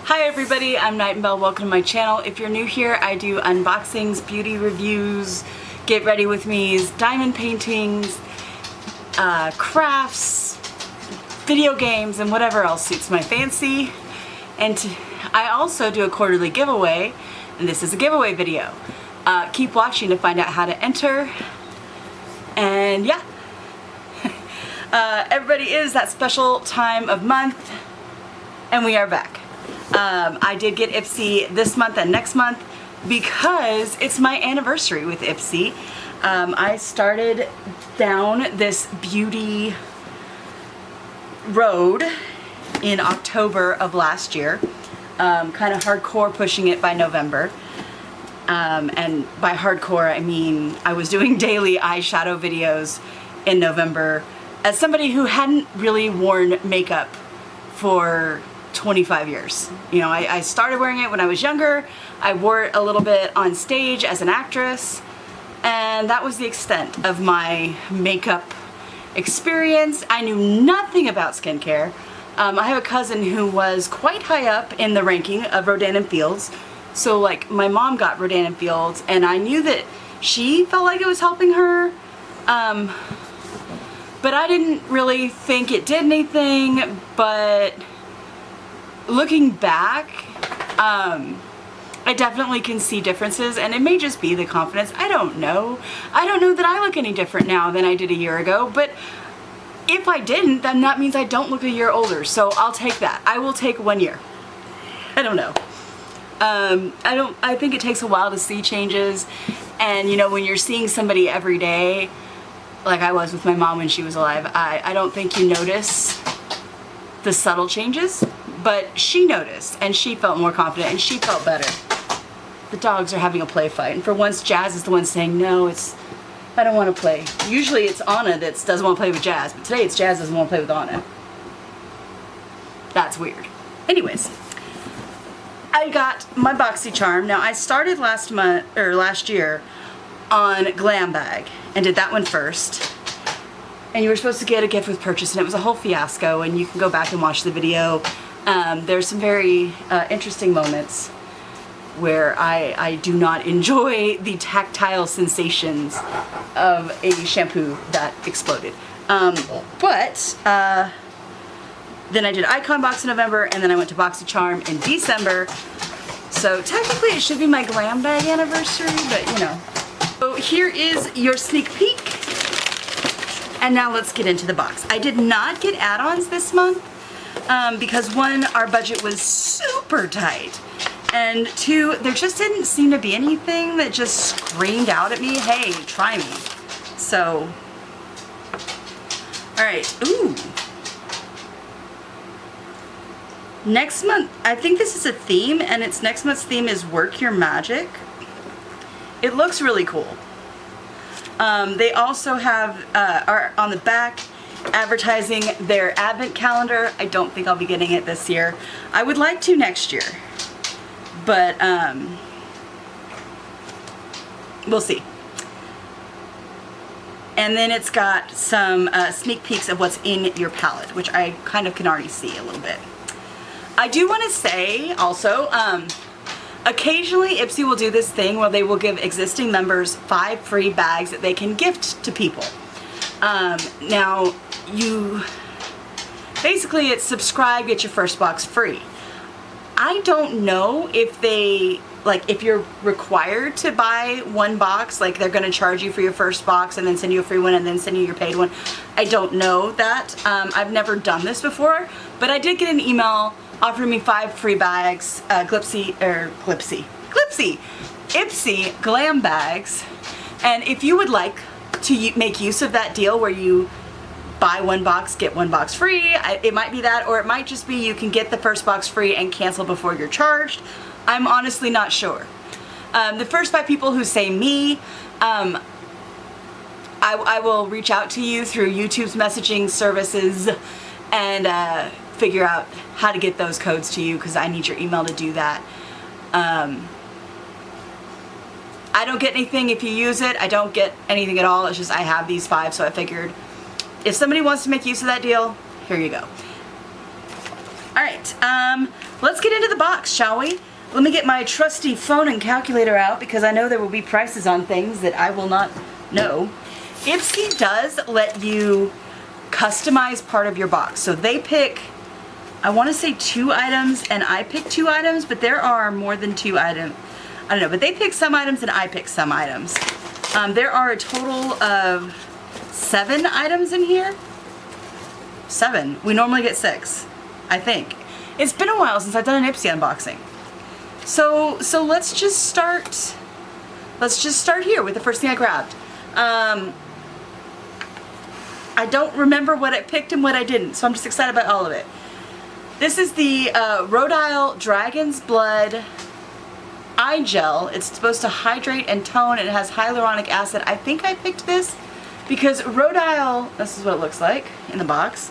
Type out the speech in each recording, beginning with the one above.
Hi everybody, I'm Night and Belle. Welcome to my channel. If you're new here, I do unboxings, beauty reviews, get ready with me's, diamond paintings, crafts, video games, and whatever else suits my fancy. And I also do a quarterly giveaway, and this is a giveaway video. Keep watching to find out how to enter. And yeah, everybody, is that special time of month, and we are back. I did get Ipsy this month and next month because it's my anniversary with Ipsy. I started down this beauty road in October of last year, kind of hardcore pushing it by November. And by hardcore, I mean I was doing daily eyeshadow videos in November as somebody who hadn't really worn makeup for 25 years. You know, I started wearing it when I was younger. I wore it a little bit on stage as an actress, and that was the extent of my makeup experience. I knew nothing about skincare. I have a cousin who was quite high up in the ranking of Rodan & Fields. So like my mom got Rodan & Fields, and I knew that she felt like it was helping her. But I didn't really think it did anything. But looking back, I definitely can see differences, and it may just be the confidence. I don't know. I don't know that I look any different now than I did a year ago, but if I didn't, then that means I don't look a year older, so I'll take that. I will take 1 year. I don't know. I think it takes a while to see changes, and you know, when you're seeing somebody every day, like I was with my mom when she was alive, I don't think you notice the subtle changes, but she noticed, and she felt more confident, and she felt better. The dogs are having a play fight, and for once Jazz is the one saying, no, I don't want to play. Usually it's Anna that doesn't want to play with Jazz, but today it's Jazz doesn't want to play with Anna. That's weird. Anyways, I got my Boxycharm. Now I started last year on Glam Bag and did that one first. And you were supposed to get a gift with purchase, and it was a whole fiasco, and you can go back and watch the video. There's some very interesting moments where I do not enjoy the tactile sensations of a shampoo that exploded. But then I did Icon Box in November, and then I went to Boxycharm in December. So technically it should be my Glam Bag anniversary, but you know. So here is your sneak peek. And now let's get into the box. I did not get add-ons this month because one, our budget was super tight, and two, there just didn't seem to be anything that just screamed out at me, hey, try me. So, alright, ooh. Next month, I think this is a theme, and its next month's theme is Work Your Magic. It looks really cool. They also have, are on the back, advertising their advent calendar. I don't think I'll be getting it this year. I would like to next year, but we'll see. And then it's got some sneak peeks of what's in your palette, which I kind of can already see a little bit. I do want to say also, occasionally Ipsy will do this thing where they will give existing members 5 free bags that they can gift to people. Now, basically it's subscribe, get your first box free. I don't know if they, like, if you're required to buy 1 box, like they're going to charge you for your first box and then send you a free one and then send you your paid one. I don't know that. I've never done this before, but I did get an email offering me 5 free bags, Ipsy Glam Bags. And if you would like to make use of that deal where you buy 1 box, get 1 box free, it might be that, or it might just be you can get the first box free and cancel before you're charged. I'm honestly not sure. The first 5 people who say me, I will reach out to you through YouTube's messaging services and figure out how to get those codes to you, because I need your email to do that. I don't get anything if you use it. I don't get anything at all. It's just I have these 5, so I figured if somebody wants to make use of that deal, here you go. Alright, let's get into the box, shall we? Let me get my trusty phone and calculator out because I know there will be prices on things that I will not know. Ipsy does let you customize part of your box. So they pick, I want to say 2 items and I pick 2 items, but there are more than 2 items. I don't know, but they pick some items and I pick some items. There are a total of 7 items in here. 7. We normally get 6, I think. It's been a while since I've done an Ipsy unboxing. So let's just start. Let's just start here with the first thing I grabbed. I don't remember what I picked and what I didn't, so I'm just excited about all of it. This is the Rhode Isle Dragon's Blood Eye Gel. It's supposed to hydrate and tone, and it has hyaluronic acid. I think I picked this because Rhode Isle, this is what it looks like in the box.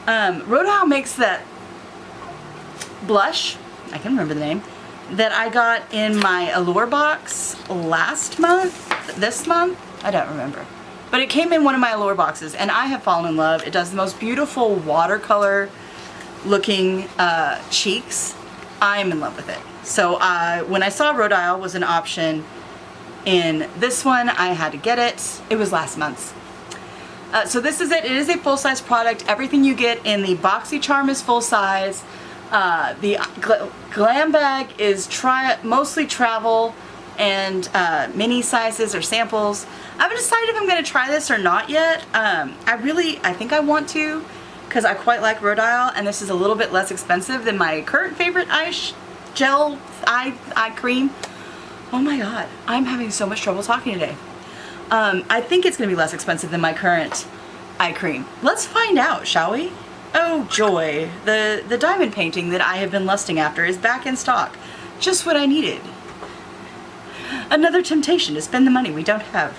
Rhode Isle makes that blush, I can remember the name, that I got in my Allure box last month, this month, I don't remember. But it came in one of my Allure boxes and I have fallen in love. It does the most beautiful watercolor looking cheeks. I'm in love with it. So when I saw Rhode Isle was an option in this one, I had to get it. It was last month's. So this is it. It is a full-size product. Everything you get in the Boxycharm is full-size. The Glam Bag is mostly travel and mini sizes or samples. I haven't decided if I'm going to try this or not yet. I think I want to because I quite like Rhode Isle, and this is a little bit less expensive than my current favorite eye cream. Oh my god, I'm having so much trouble talking today. I think it's going to be less expensive than my current eye cream. Let's find out, shall we? Oh joy, the diamond painting that I have been lusting after is back in stock. Just what I needed. Another temptation to spend the money we don't have.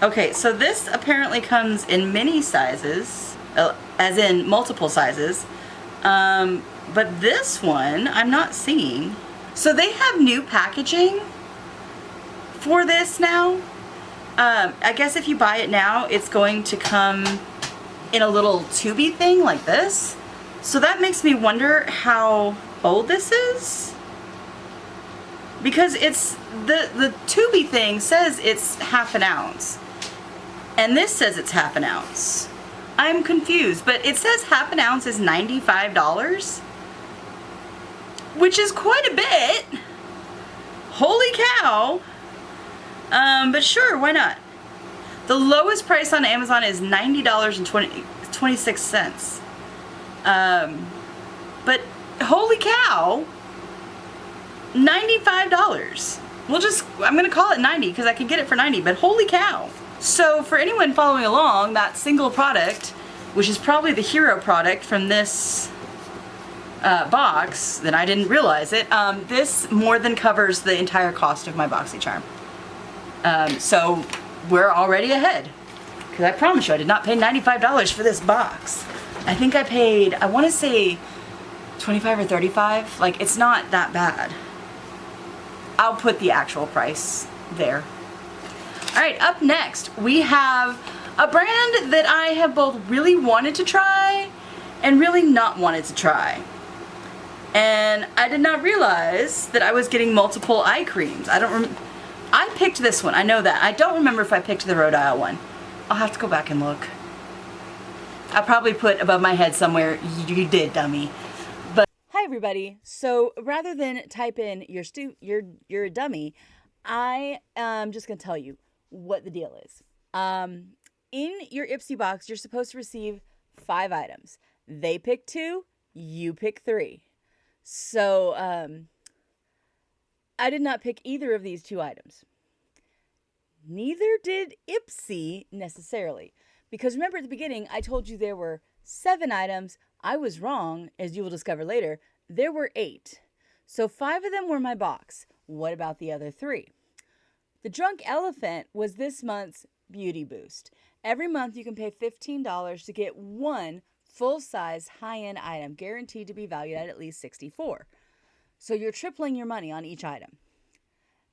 Okay, so this apparently comes in mini sizes, as in multiple sizes, but this one I'm not seeing. So they have new packaging for this now. I guess if you buy it now, it's going to come in a little tubey thing like this. So that makes me wonder how old this is. Because it's, the tubey thing says it's ½ an ounce. And this says it's ½ an ounce. I'm confused, but it says ½ an ounce is $95. Which is quite a bit. Holy cow. But sure, why not? The lowest price on Amazon is $90.26. But holy cow, $95. I'm gonna call it 90 because I can get it for 90, but holy cow. So for anyone following along, that single product, which is probably the hero product from this box, then I didn't realize it, this more than covers the entire cost of my Boxycharm. So we're already ahead. Because I promise you, I did not pay $95 for this box. I think I paid, I want to say 25 or 35. Like, it's not that bad. I'll put the actual price there. Alright, up next, we have a brand that I have both really wanted to try and really not wanted to try. And I did not realize that I was getting multiple eye creams. I picked this one, I know that. I don't remember if I picked the Rhode Isle one. I'll have to go back and look. I probably put above my head somewhere, you did, dummy. But hi everybody. So rather than type in you're a dummy, I am just gonna tell you what the deal is. In your Ipsy box, you're supposed to receive 5 items. They pick 2, you pick 3. So I did not pick either of these 2 items. Neither did Ipsy necessarily. Because remember at the beginning, I told you there were 7 items. I was wrong, as you will discover later. There were 8. So 5 of them were my box. What about the other 3? The Drunk Elephant was this month's Beauty Boost. Every month you can pay $15 to get one full-size high-end item, guaranteed to be valued at least $64. So you're tripling your money on each item.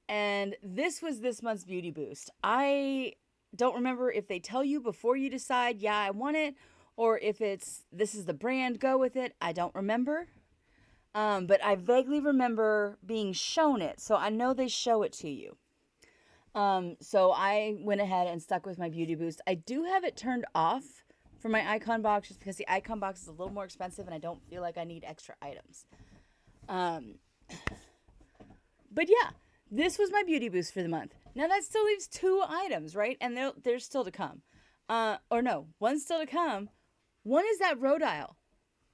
And this was this month's Beauty Boost. I don't remember if they tell you before you decide, yeah, I want it, or if it's, this is the brand, go with it. I don't remember. But I vaguely remember being shown it, so I know they show it to you. So I went ahead and stuck with my Beauty Boost. I do have it turned off for my icon box just because the icon box is a little more expensive and I don't feel like I need extra items. But yeah, this was my Beauty Boost for the month. Now that still leaves 2 items, right? And there's still to come. Or no, one's still to come. One is that Rhodile.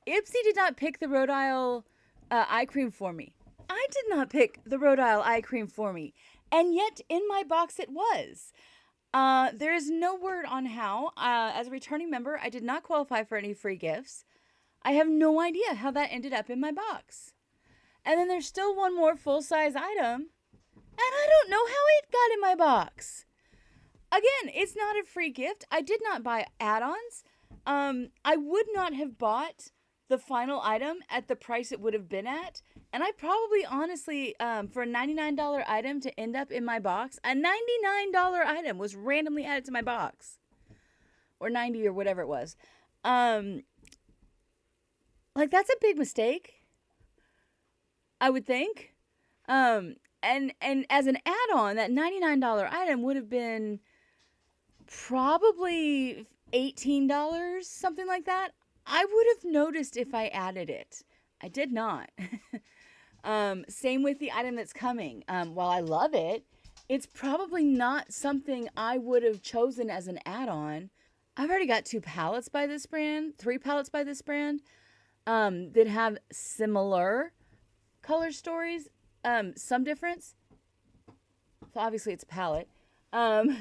Ipsy did not pick the Rhodile eye cream for me. I did not pick the Rhodile eye cream for me. And yet in my box it was. There is no word on how. As a returning member, I did not qualify for any free gifts. I have no idea how that ended up in my box. And then there's still one more full-size item, and I don't know how it got in my box. Again, it's not a free gift. I did not buy add-ons. I would not have bought the final item at the price it would have been at. And I probably, honestly, for a $99 item to end up in my box, a $99 item was randomly added to my box. Or 90 or whatever it was. Like, that's a big mistake, I would think. And as an add-on, that $99 item would have been probably $18, something like that. I would have noticed if I added it. I did not. Same with the item that's coming. While I love it, it's probably not something I would have chosen as an add-on. I've already got 2 palettes by this brand, 3 palettes by this brand, that have similar color stories, some difference. So obviously it's a palette. I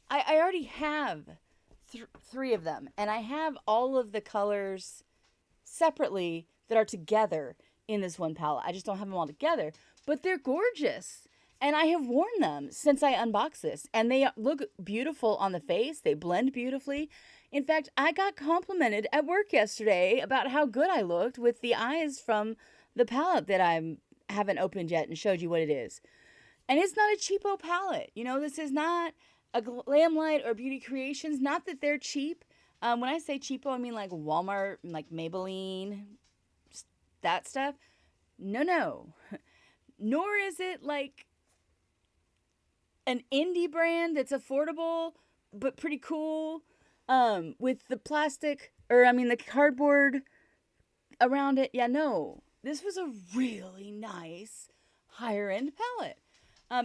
already have 3 of them, and I have all of the colors separately that are together in this one palette. I just don't have them all together, but they're gorgeous. And I have worn them since I unboxed this, and they look beautiful on the face. They blend beautifully. In fact, I got complimented at work yesterday about how good I looked with the eyes from the palette that I haven't opened yet and showed you what it is. And it's not a cheapo palette. You know, this is not a Glamlight or Beauty Creations. Not that they're cheap. When I say cheapo, I mean like Walmart, like Maybelline, that stuff. No. Nor is it like an indie brand that's affordable but pretty cool, with the plastic, the cardboard around it. Yeah, no. This was a really nice higher end palette.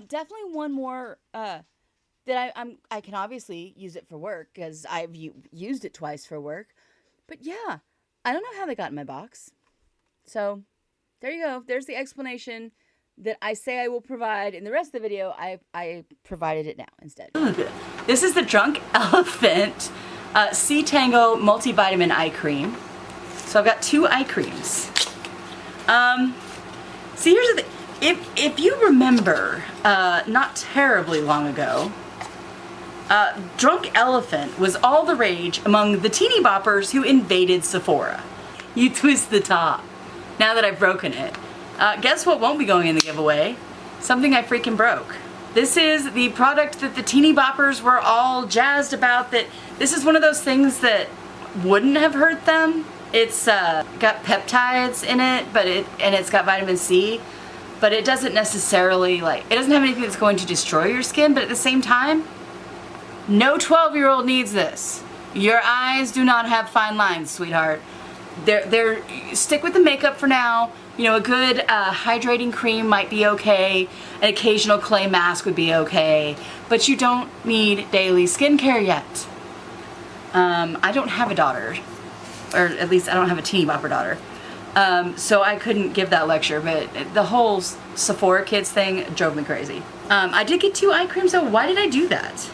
Definitely one more that I can obviously use it for work because I've used it twice for work. But yeah, I don't know how they got in my box. So there you go. There's the explanation that I say I will provide in the rest of the video. I provided it now instead. This is the Drunk Elephant C Tango Multivitamin Eye Cream. So I've got 2 eye creams. See, here's the thing. If you remember, not terribly long ago, Drunk Elephant was all the rage among the teeny boppers who invaded Sephora. You twist the top. Now that I've broken it. Guess what won't be going in the giveaway? Something I freaking broke. This is the product that the teeny boppers were all jazzed about, that this is one of those things that wouldn't have hurt them. It's got peptides in it, and it's got vitamin C, but it doesn't necessarily, it doesn't have anything that's going to destroy your skin, but at the same time, no 12-year-old needs this. Your eyes do not have fine lines, sweetheart. Stick with the makeup for now. You know, a good hydrating cream might be okay. An occasional clay mask would be okay. But you don't need daily skincare yet. I don't have a daughter. Or at least I don't have a teeny bopper daughter. So I couldn't give that lecture, but the whole Sephora Kids thing drove me crazy. I did get 2 eye creams though. Why did I do that?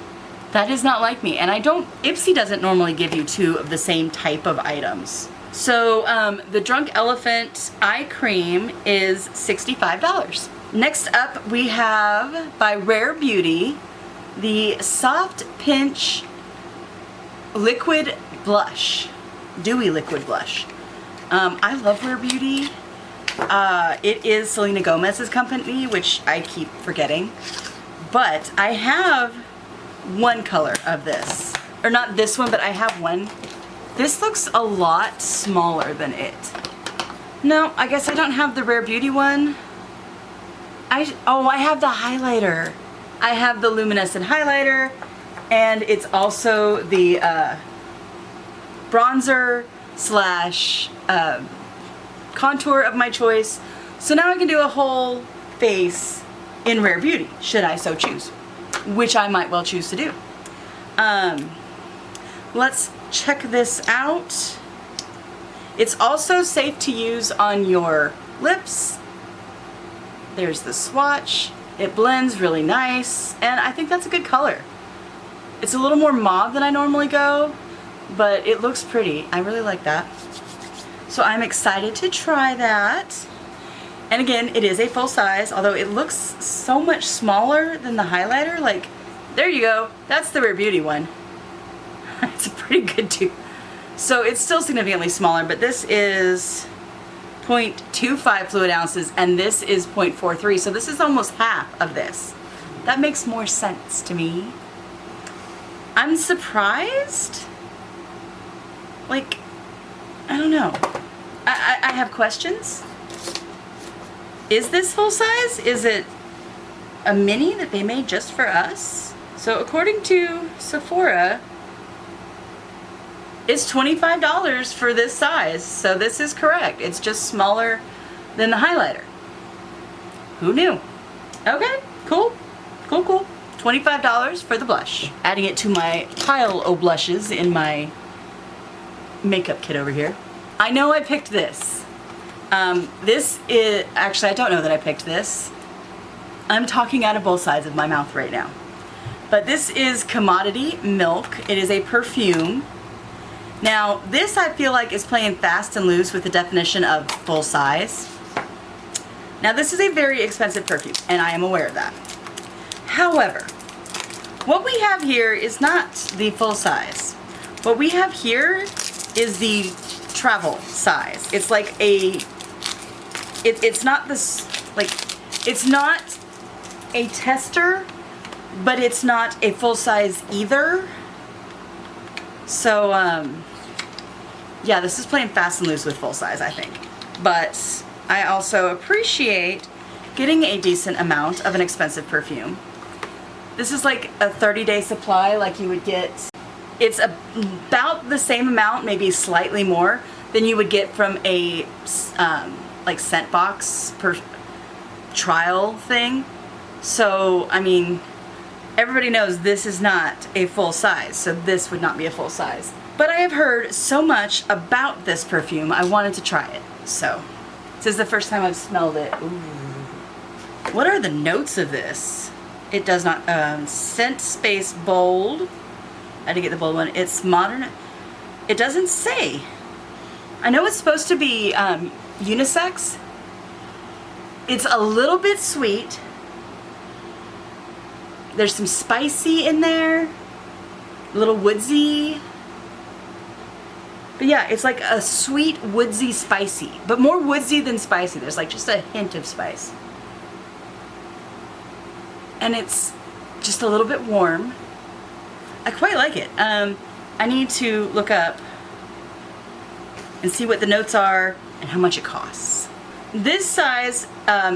That is not like me. And Ipsy doesn't normally give you 2 of the same type of items. So the Drunk Elephant eye cream is $65. Next up we have by Rare Beauty the Soft Pinch Liquid Blush. Dewy Liquid Blush. I love Rare Beauty. It is Selena Gomez's company, which I keep forgetting. But I have one color of this. Or not this one, but I have one. This looks a lot smaller than it. No, I guess I don't have the Rare Beauty one. I have the highlighter. I have the luminescent highlighter, and it's also the bronzer slash contour of my choice. So now I can do a whole face in Rare Beauty, should I so choose, which I might well choose to do. Let's check this out. It's also safe to use on your lips. There's the swatch. It blends really nice, and I think that's a good color. It's a little more mauve than I normally go, but it looks pretty. I really like that. So I'm excited to try that. And again, it is a full size, although it looks so much smaller than the highlighter. Like, there you go. That's the Rare Beauty one. It's a pretty good too. So it's still significantly smaller, but this is 0.25 fluid ounces and this is 0.43. So this is almost half of this. That makes more sense to me. I'm surprised. Like, I don't know. I have questions. Is this full size? Is it a mini that they made just for us? So according to Sephora, it's $25 for this size. So this is correct. It's just smaller than the highlighter. Who knew? Okay, cool. Cool, cool. $25 for the blush. Adding it to my pile of blushes in my makeup kit over here. I know I picked this. This is, actually I don't know that I picked this. I'm talking out of both sides of my mouth right now. But this is Commodity Milk. It is a perfume. Now this I feel like is playing fast and loose with the definition of full size. Now this is a very expensive perfume and I am aware of that. However, what we have here is not the full size. What we have here is the travel size. It's like a, it's not this, like, it's not a tester, but it's not a full size either. So, yeah, this is playing fast and loose with full size, I think. But I also appreciate getting a decent amount of an expensive perfume. This is like a 30-day supply like you would get. It's about the same amount, maybe slightly more, than you would get from a like scent box per trial thing. So, I mean, everybody knows this is not a full size, so this would not be a full size. But I have heard so much about this perfume, I wanted to try it. So, this is the first time I've smelled it. Ooh. What are the notes of this? It does not, Scent Space Bold. I had to get the bold one. It's modern. It doesn't say. I know it's supposed to be unisex. It's a little bit sweet. There's some spicy in there. A little woodsy. But yeah, it's like a sweet, woodsy, spicy. But more woodsy than spicy. There's like just a hint of spice. And it's just a little bit warm. I quite like it. I need to look up and see what the notes are and how much it costs. This size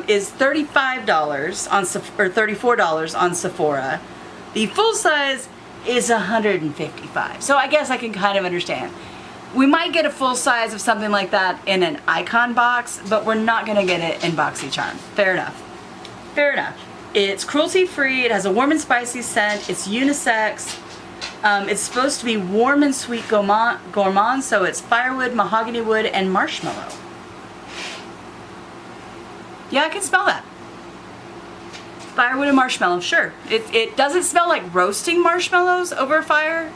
is $35 on or $34 on Sephora. The full size is $155. So I guess I can kind of understand. We might get a full size of something like that in an Icon box, but we're not gonna get it in Boxycharm. Fair enough. Fair enough. It's cruelty-free, it has a warm and spicy scent, it's unisex. It's supposed to be warm and sweet gourmand, so it's firewood, mahogany wood, and marshmallow. Yeah, I can smell that. Firewood and marshmallow, sure. It doesn't smell like roasting marshmallows over a fire,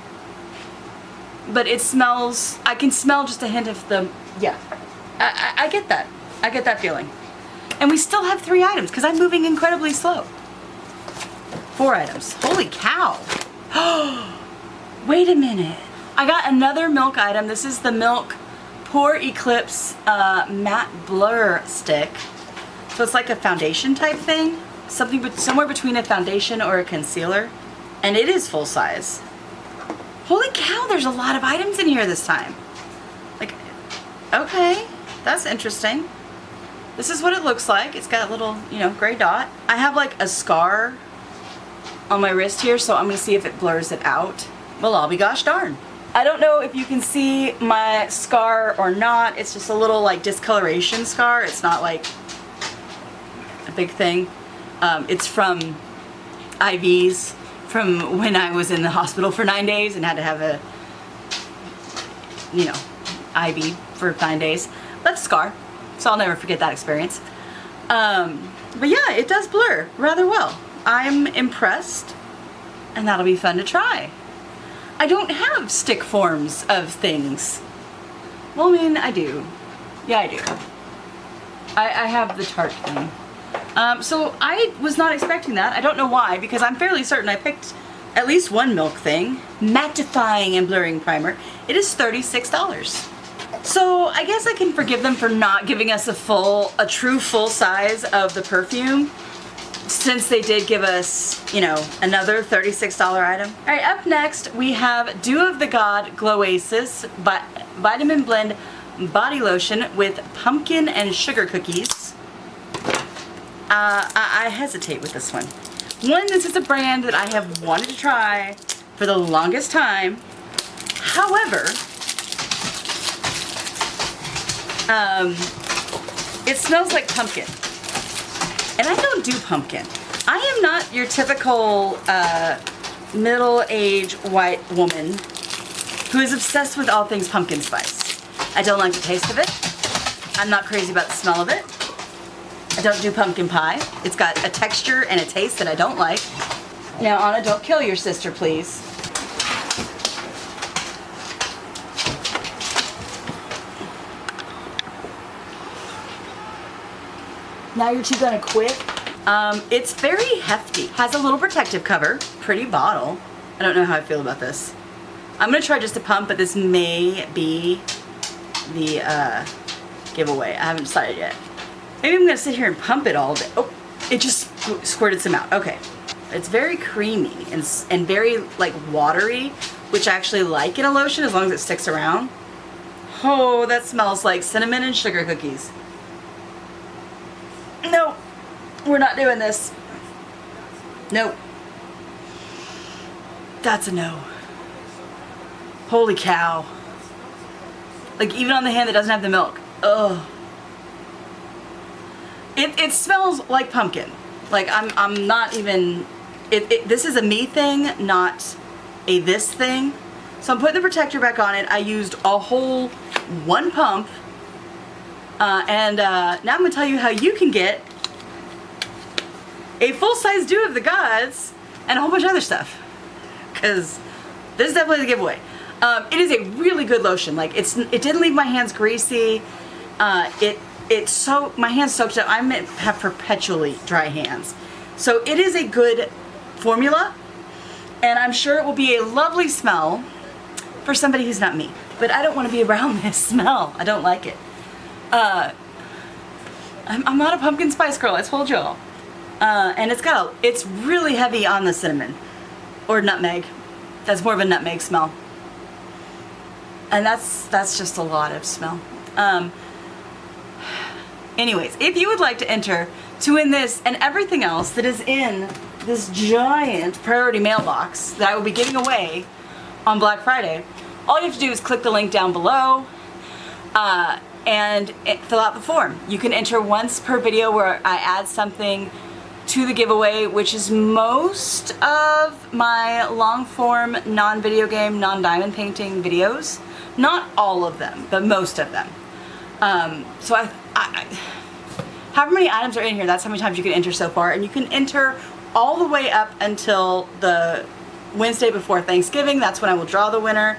but it smells, I can smell just a hint of the, yeah. I get that. I get that feeling. And we still have 3 items because I'm moving incredibly slow. 4 items. Holy cow. Wait a minute. I got another milk item. This is the Milk Pore Eclipse Matte Blur Stick. So it's like a foundation type thing. Somewhere between a foundation or a concealer. And it is full size. Holy cow, there's a lot of items in here this time. Like, okay. that's interesting. This is what it looks like. It's got a little, gray dot. I have like a scar on my wrist here, so I'm gonna see if it blurs it out. Well, I'll be gosh darn. I don't know if you can see my scar or not. It's just a little like discoloration scar. It's not like a big thing. It's from IVs from when I was in the hospital for 9 days and had to have a, IV for 9 days. That's a scar, so I'll never forget that experience. But yeah, it does blur rather well. I'm impressed, and that'll be fun to try. I don't have stick forms of things. Well, I mean, I do. Yeah, I do. I have the Tarte thing. So I was not expecting that. I don't know why, because I'm fairly certain I picked at least one milk thing. Mattifying and blurring primer. It is $36. So I guess I can forgive them for not giving us a true full size of the perfume, since they did give us, another $36 item. All right, up next we have Dew of the God Glowasis Vitamin Blend Body Lotion with pumpkin and sugar cookies. I hesitate with this one. One, this is a brand that I have wanted to try for the longest time. However, it smells like pumpkin. And I don't do pumpkin. I am not your typical middle-aged white woman who is obsessed with all things pumpkin spice. I don't like the taste of it. I'm not crazy about the smell of it. I don't do pumpkin pie. It's got a texture and a taste that I don't like. Now, Anna, don't kill your sister, please. Now you're two gonna quit? It's very hefty. Has a little protective cover. Pretty bottle. I don't know how I feel about this. I'm gonna try just a pump, but this may be the giveaway. I haven't decided yet. Maybe I'm gonna sit here and pump it all day. Oh, it just squirted some out. Okay. It's very creamy and very like watery, which I actually like in a lotion as long as it sticks around. Oh, that smells like cinnamon and sugar cookies. No, we're not doing this. Nope. That's a no. Holy cow. Like even on the hand that doesn't have the milk. Ugh. It smells like pumpkin. Like I'm not even, this is a me thing, not a this thing. So I'm putting the protector back on it. I used a whole one pump. And now I'm going to tell you how you can get a full-size Dew of the Gods and a whole bunch of other stuff. Because this is definitely the giveaway. It is a really good lotion. Like it didn't leave my hands greasy. My hands soaked up. I have perpetually dry hands. So it is a good formula. And I'm sure it will be a lovely smell for somebody who's not me. But I don't want to be around this smell. I don't like it. I'm not a pumpkin spice girl, I told y'all. And it's really heavy on the cinnamon or nutmeg. That's more of a nutmeg smell. And that's just a lot of smell. Anyways, if you would like to enter to win this and everything else that is in this giant priority mailbox that I will be giving away on Black Friday, all you have to do is click the link down below and fill out the form. You can enter once per video where I add something to the giveaway, which is most of my long form non-video game, non-diamond painting videos. Not all of them, but most of them. So however many items are in here, that's how many times you can enter so far, and you can enter all the way up until the Wednesday before Thanksgiving. That's when I will draw the winner.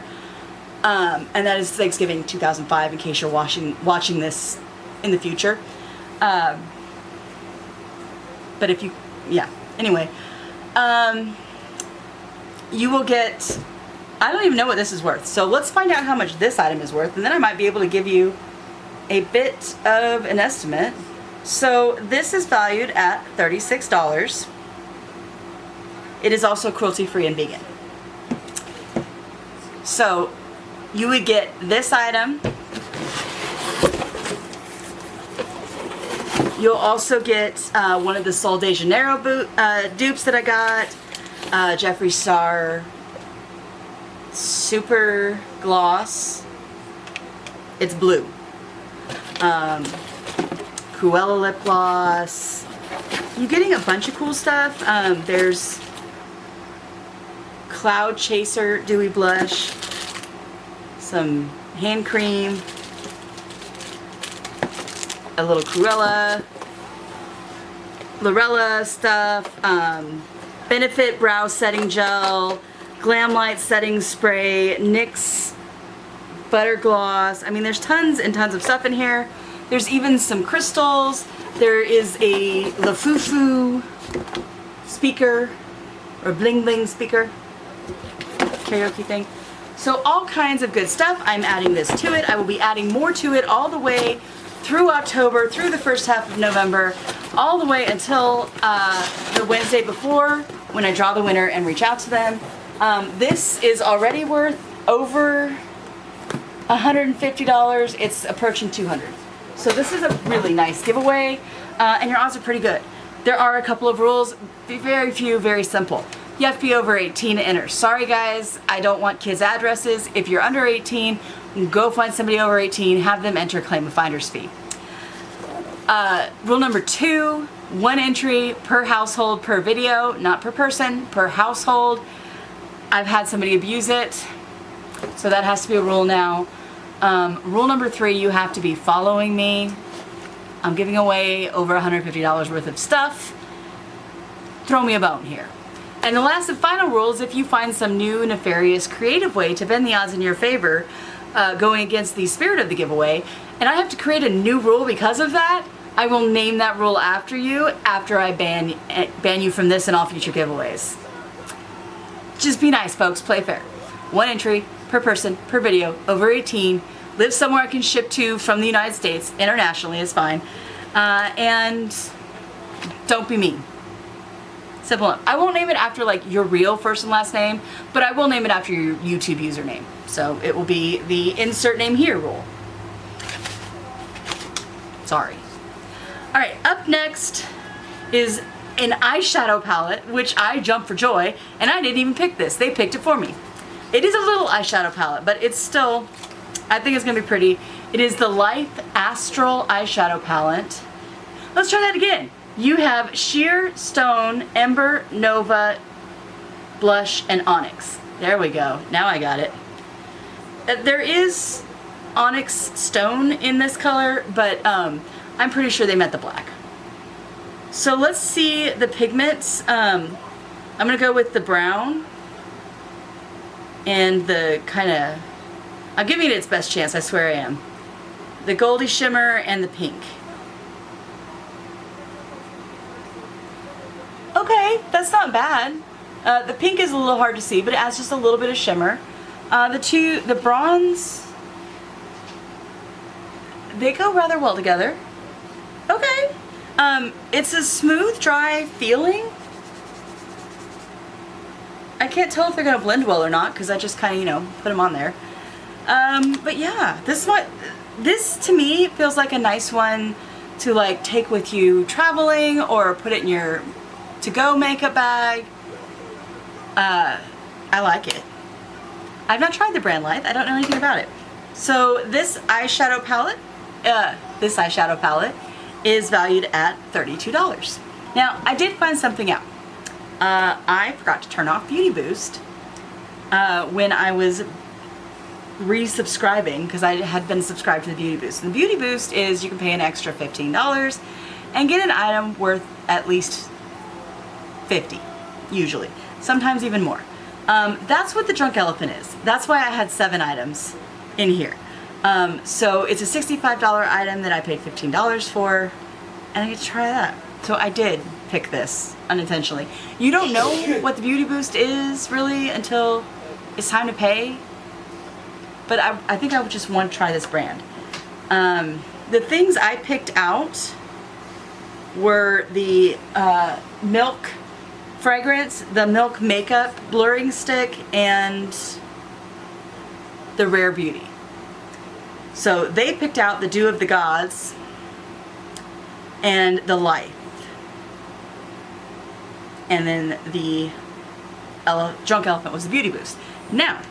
And that is Thanksgiving 2005, in case you're watching this in the future. But if you, yeah, anyway, you will get, I don't even know what this is worth. So let's find out how much this item is worth, and then I might be able to give you a bit of an estimate. So this is valued at $36. It is also cruelty-free and vegan. So you would get this item You'll also get one of the Sol de Janeiro dupes that I got. Jeffree Star Super Gloss. It's blue. Cruella lip gloss. You're getting a bunch of cool stuff. There's Cloud Chaser Dewy Blush. Some hand cream. A little Cruella. Lorella stuff. Benefit Brow Setting Gel. Glam Light Setting Spray. NYX Butter Gloss. I mean, there's tons and tons of stuff in here. There's even some crystals. There is a Lafufu speaker, or bling bling speaker, karaoke thing. So all kinds of good stuff. I'm adding this to it. I will be adding more to it all the way through October, through the first half of November, all the way until the Wednesday before, when I draw the winner and reach out to them. This is already worth over $150. It's approaching $200. So this is a really nice giveaway, and your odds are pretty good. There are a couple of rules, very few, very simple. You have to be over 18 to enter. Sorry guys, I don't want kids' addresses. If you're under 18, go find somebody over 18, have them enter, claim a finder's fee. Rule number 2, 1 entry per household per video, not per person, per household. I've had somebody abuse it, so that has to be a rule now. Rule number 3, you have to be following me. I'm giving away over $150 worth of stuff. Throw me a bone here. And the last and final rule is if you find some new, nefarious, creative way to bend the odds in your favor, going against the spirit of the giveaway, and I have to create a new rule because of that, I will name that rule after you after I ban you from this and all future giveaways. Just be nice, folks. Play fair. 1 entry per person, per video, over 18. Live somewhere I can ship to from the United States. Internationally is fine. And don't be mean. Simple enough. I won't name it after like your real first and last name, but I will name it after your YouTube username. So it will be the insert name here rule. Sorry. Alright, up next is an eyeshadow palette, which I jumped for joy, and I didn't even pick this. They picked it for me. It is a little eyeshadow palette, but it's still, I think it's going to be pretty. It is the Life Astral eyeshadow palette. Let's try that again. You have Sheer, Stone, Ember, Nova, Blush, and Onyx. There we go. Now I got it. There is Onyx Stone in this color, but I'm pretty sure they meant the black. So let's see the pigments. I'm going to go with the brown and the kind of, I'm giving it its best chance, I swear I am. The goldy shimmer and the pink. Okay, that's not bad. The pink is a little hard to see, but it adds just a little bit of shimmer. The bronze, they go rather well together. Okay. It's a smooth, dry feeling. I can't tell if they're going to blend well or not, because I just kind of, you know, put them on there. But yeah, this to me feels like a nice one to like take with you traveling or put it in your to-go makeup bag. I like it. I've not tried the brand Life. I don't know anything about it. So this eyeshadow palette is valued at $32. Now, I did find something out. I forgot to turn off Beauty Boost when I was resubscribing, because I had been subscribed to the Beauty Boost. And the Beauty Boost is you can pay an extra $15 and get an item worth at least $50, usually. Sometimes even more. That's what the Drunk Elephant is. That's why I had 7 items in here. So it's a $65 item that I paid $15 for, and I get to try that. So I did pick this unintentionally. You don't know what the Beauty Boost is really until it's time to pay, but I think I would just want to try this brand. The things I picked out were the Milk fragrance, the Milk makeup blurring stick, and the Rare Beauty. So they picked out the Dew of the Gods. and the Life. And then the Drunk Elephant was the Beauty Boost. Now,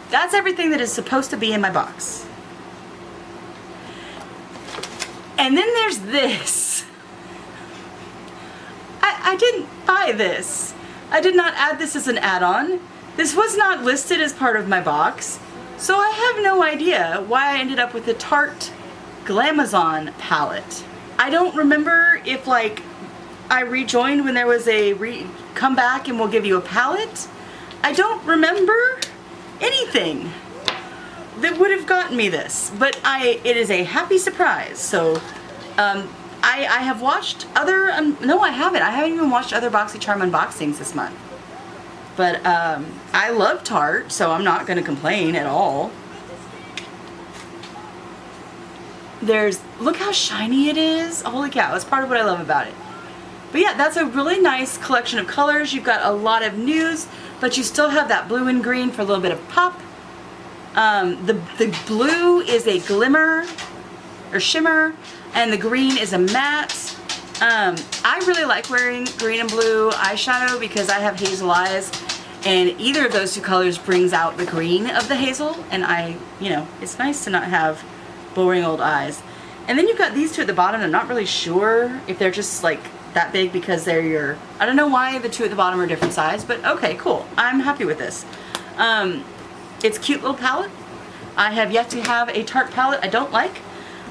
that's everything that is supposed to be in my box. And then there's this. I didn't buy this. I did not add this as an add-on. This was not listed as part of my box. So I have no idea why I ended up with the Tarte Glamazon palette. I don't remember if like I rejoined when there was a come back and we'll give you a palette. I don't remember anything that would have gotten me this, but it is a happy surprise. So I have watched other, no I haven't even watched other Boxycharm unboxings this month. But I love Tarte, so I'm not going to complain at all. Look how shiny it is. Holy cow, that's part of what I love about it. But yeah, that's a really nice collection of colors. You've got a lot of nudes, but you still have that blue and green for a little bit of pop. The blue is a glimmer or shimmer, and the green is a matte. I really like wearing green and blue eyeshadow because I have hazel eyes, and either of those two colors brings out the green of the hazel, and it's nice to not have boring old eyes. And then you've got these two at the bottom. I'm not really sure if they're just like that big because they're I don't know why the two at the bottom are different size, but okay, cool. I'm happy with this. It's a cute little palette. I have yet to have a Tarte palette I don't like.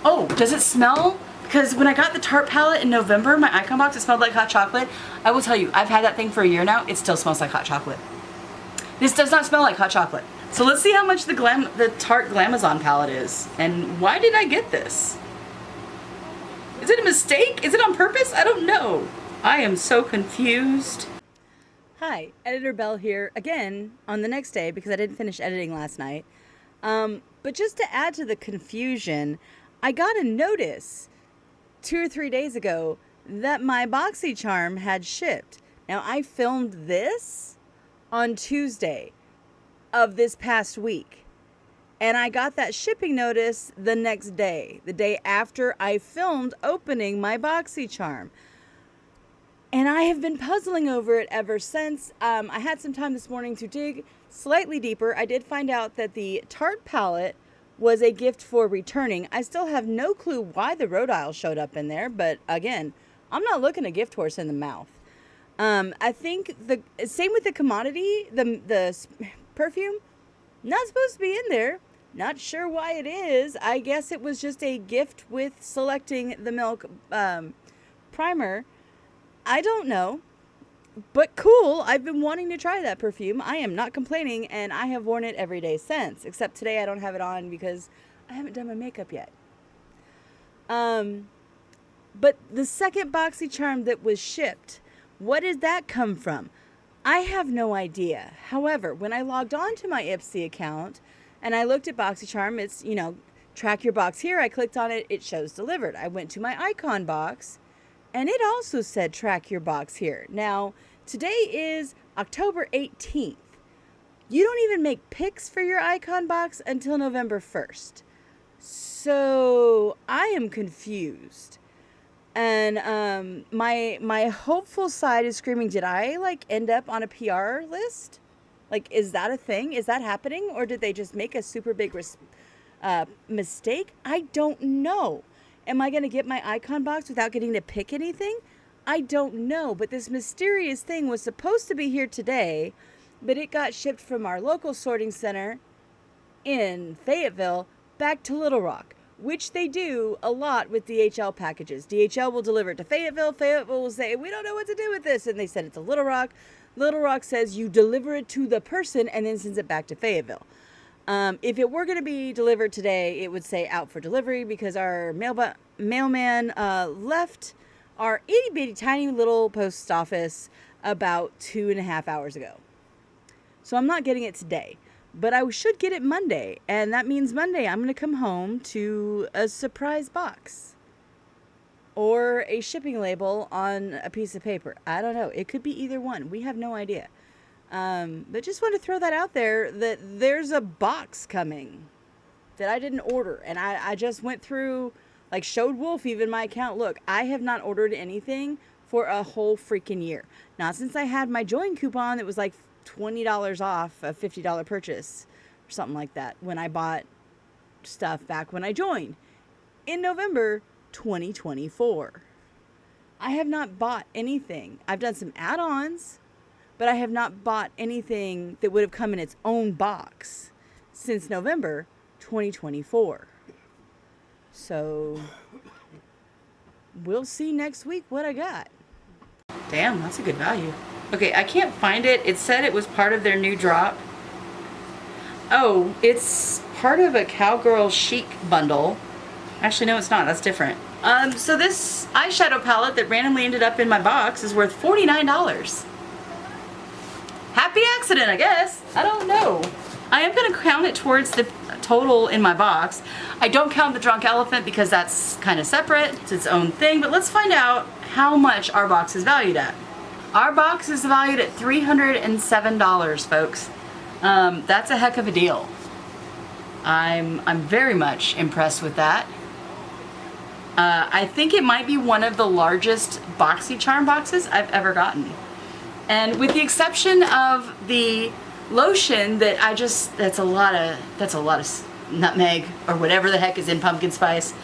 Oh, does it smell? Because when I got the Tarte palette in November, my icon box, it smelled like hot chocolate. I will tell you, I've had that thing for a year now. It still smells like hot chocolate. This does not smell like hot chocolate. So let's see how much the Tarte Glamazon palette is. And why did I get this? Is it a mistake? Is it on purpose? I don't know. I am so confused. Hi, Editor Bell here again on the next day because I didn't finish editing last night. But just to add to the confusion, I got a notice 2 or 3 days ago that my Boxycharm had shipped. Now I filmed this on Tuesday of this past week, and I got that shipping notice the next day, the day after I filmed opening my Boxycharm. And I have been puzzling over it ever since. I had some time this morning to dig slightly deeper. I did find out that the Tarte palette was a gift for returning. I still have no clue why the Rhode showed up in there, but again, I'm not looking a gift horse in the mouth. I think the same with the commodity, the perfume, not supposed to be in there. Not sure why it is. I guess it was just a gift with selecting the Milk primer. I don't know, but cool. I've been wanting to try that perfume. I am not complaining, and I have worn it every day since, except today I don't have it on because I haven't done my makeup yet. But the second Boxycharm that was shipped, what did that come from? I have no idea. However, when I logged on to my Ipsy account and I looked at Boxycharm, it's, track your box here. I clicked on it. It shows delivered. I went to my icon box, and it also said track your box here. Now, today is October 18th. You don't even make pics for your icon box until November 1st. So I am confused. And my hopeful side is screaming, did I end up on a PR list? Is that a thing? Is that happening? Or did they just make a super big mistake? I don't know. Am I going to get my icon box without getting to pick anything? I don't know, but this mysterious thing was supposed to be here today, but it got shipped from our local sorting center in Fayetteville back to Little Rock, which they do a lot with DHL packages. DHL will deliver it to Fayetteville. Fayetteville will say, we don't know what to do with this, and they send it to Little Rock. Little Rock says you deliver it to the person and then sends it back to Fayetteville. If it were going to be delivered today, it would say out for delivery because our mailman left our itty bitty tiny little post office about 2.5 hours ago. So I'm not getting it today, but I should get it Monday. And that means Monday I'm going to come home to a surprise box or a shipping label on a piece of paper. I don't know. It could be either one. We have no idea. But just want to throw that out there that there's a box coming that I didn't order. And I just went through Like, showed Wolf even my account. Look, I have not ordered anything for a whole freaking year. Not since I had my join coupon that was like $20 off a $50 purchase or something like that when I bought stuff back when I joined in November 2024. I have not bought anything. I've done some add-ons, but I have not bought anything that would have come in its own box since November 2024. So we'll see next week what I got. Damn, that's a good value. Okay, I can't find it. It said it was part of their new drop. Oh, it's part of a Cowgirl Chic bundle. Actually, no, it's not. That's different. So this eyeshadow palette that randomly ended up in my box is worth $49. Happy accident, I guess. I don't know. I am going to count it towards the total in my box. I don't count the Drunk Elephant because that's kind of separate. It's its own thing. But let's find out how much our box is valued at. Our box is valued at $307, folks. That's a heck of a deal. I'm very much impressed with that. I think it might be one of the largest Boxycharm boxes I've ever gotten. And with the exception of the lotion that that's a lot of nutmeg or whatever the heck is in pumpkin spice.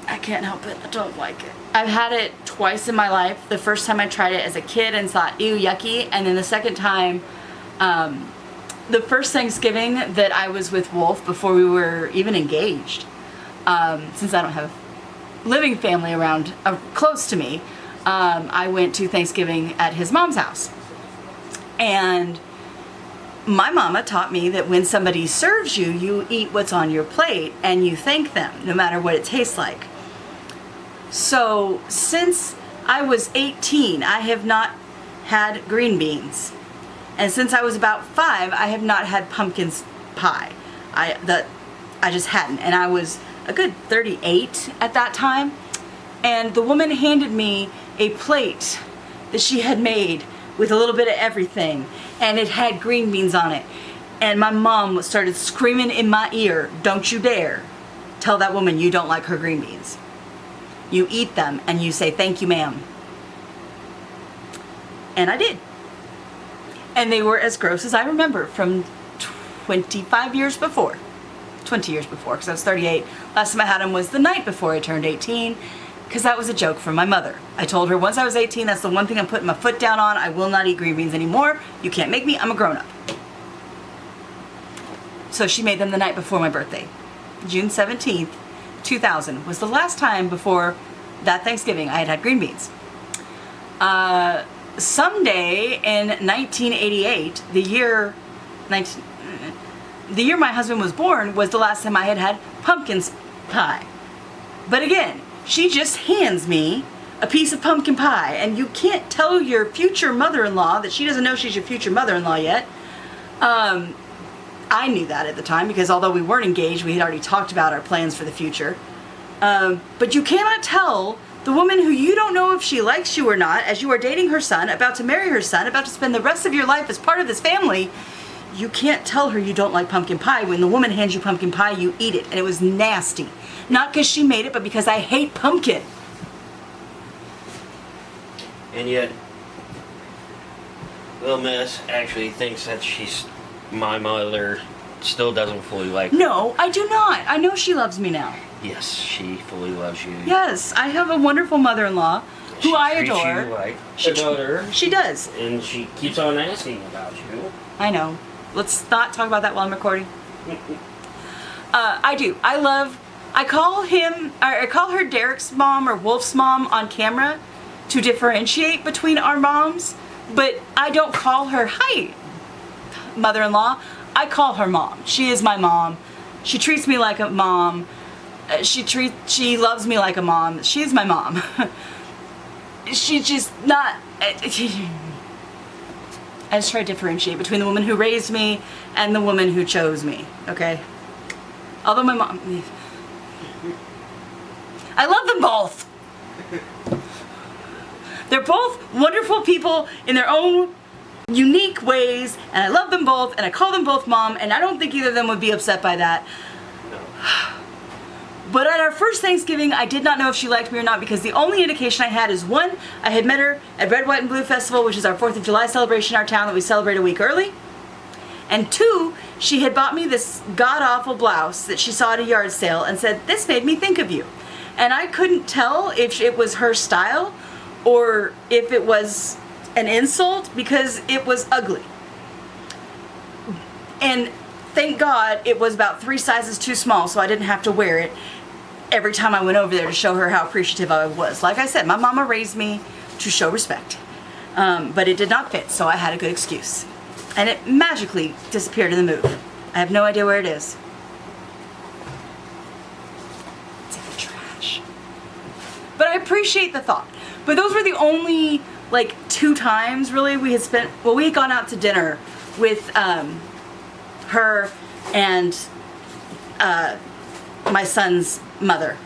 I can't help it. I don't like it. I've had it twice in my life. The first time I tried it as a kid and thought, ew, yucky. And then the second time, the first Thanksgiving that I was with Wolf before we were even engaged, since I don't have a living family around close to me, I went to Thanksgiving at his mom's house. And my mama taught me that when somebody serves you, you eat what's on your plate and you thank them, no matter what it tastes like. So since I was 18, I have not had green beans. And since I was about 5, I have not had pumpkin pie. I just hadn't. And I was a good 38 at that time. And the woman handed me a plate that she had made with a little bit of everything, and it had green beans on it. And my mom started screaming in my ear, "Don't you dare tell that woman you don't like her green beans. You eat them and you say, 'Thank you, ma'am.'" And I did. And they were as gross as I remember from 25 years before. 20 years before, because I was 38. Last time I had them was the night before I turned 18. Because that was a joke from my mother. I told her once I was 18, that's the one thing I'm putting my foot down on. I will not eat green beans anymore. You can't make me. I'm a grown-up. So she made them the night before my birthday. June 17th, 2000 was the last time before that Thanksgiving I had had green beans. Someday in 1988, the year my husband was born, was the last time I had had pumpkin pie. But again, she just hands me a piece of pumpkin pie, and you can't tell your future mother-in-law that she doesn't know she's your future mother-in-law yet. I knew that at the time because although we weren't engaged, we had already talked about our plans for the future. But you cannot tell the woman who you don't know if she likes you or not, as you are dating her son, about to marry her son, about to spend the rest of your life as part of this family, you can't tell her you don't like pumpkin pie. When the woman hands you pumpkin pie, you eat it, and it was nasty. Not because she made it, but because I hate pumpkin. And yet, Little Miss actually thinks that my mother still doesn't fully like her. No, I do not. I know she loves me now. Yes, she fully loves you. Yes, I have a wonderful mother-in-law who I adore. She treats you like a daughter. She does. And she keeps on asking about you. I know. Let's not talk about that while I'm recording. I do. I call her Derek's mom or Wolf's mom on camera to differentiate between our moms, but I don't call her, "Hi, mother-in-law." I call her mom. She is my mom. She treats me like a mom. She loves me like a mom. She is my mom. She's just not. I just try to differentiate between the woman who raised me and the woman who chose me. Okay. Although my mom, I love them both. They're both wonderful people in their own unique ways, and I love them both, and I call them both mom, and I don't think either of them would be upset by that. No. But at our first Thanksgiving, I did not know if she liked me or not because the only indication I had is one, I had met her at Red, White, and Blue Festival, which is our 4th of July celebration in our town that we celebrate a week early. And two, she had bought me this god-awful blouse that she saw at a yard sale and said, this made me think of you. And I couldn't tell if it was her style or if it was an insult because it was ugly. And thank God it was about 3 sizes too small, so I didn't have to wear it every time I went over there to show her how appreciative I was. Like I said, my mama raised me to show respect. But it did not fit, so I had a good excuse. And it magically disappeared in the move. I have no idea where it is. It's in the trash. But I appreciate the thought. But those were the only, like, 2 times, really, we had spent, well, we had gone out to dinner with her and my son's mother.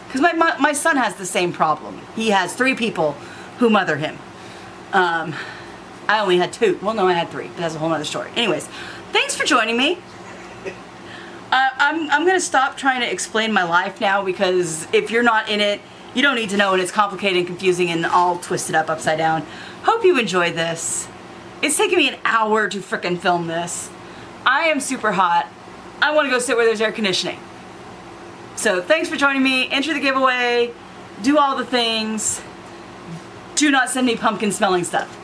Because my son has the same problem. He has 3 people who mother him. I only had 2. Well, no, I had 3, but that's a whole other story. Anyways, thanks for joining me. I'm going to stop trying to explain my life now because if you're not in it, you don't need to know, and it's complicated and confusing and all twisted up upside down. Hope you enjoyed this. It's taken me an hour to frickin' film this. I am super hot. I want to go sit where there's air conditioning. So thanks for joining me. Enter the giveaway. Do all the things. Do not send me pumpkin smelling stuff.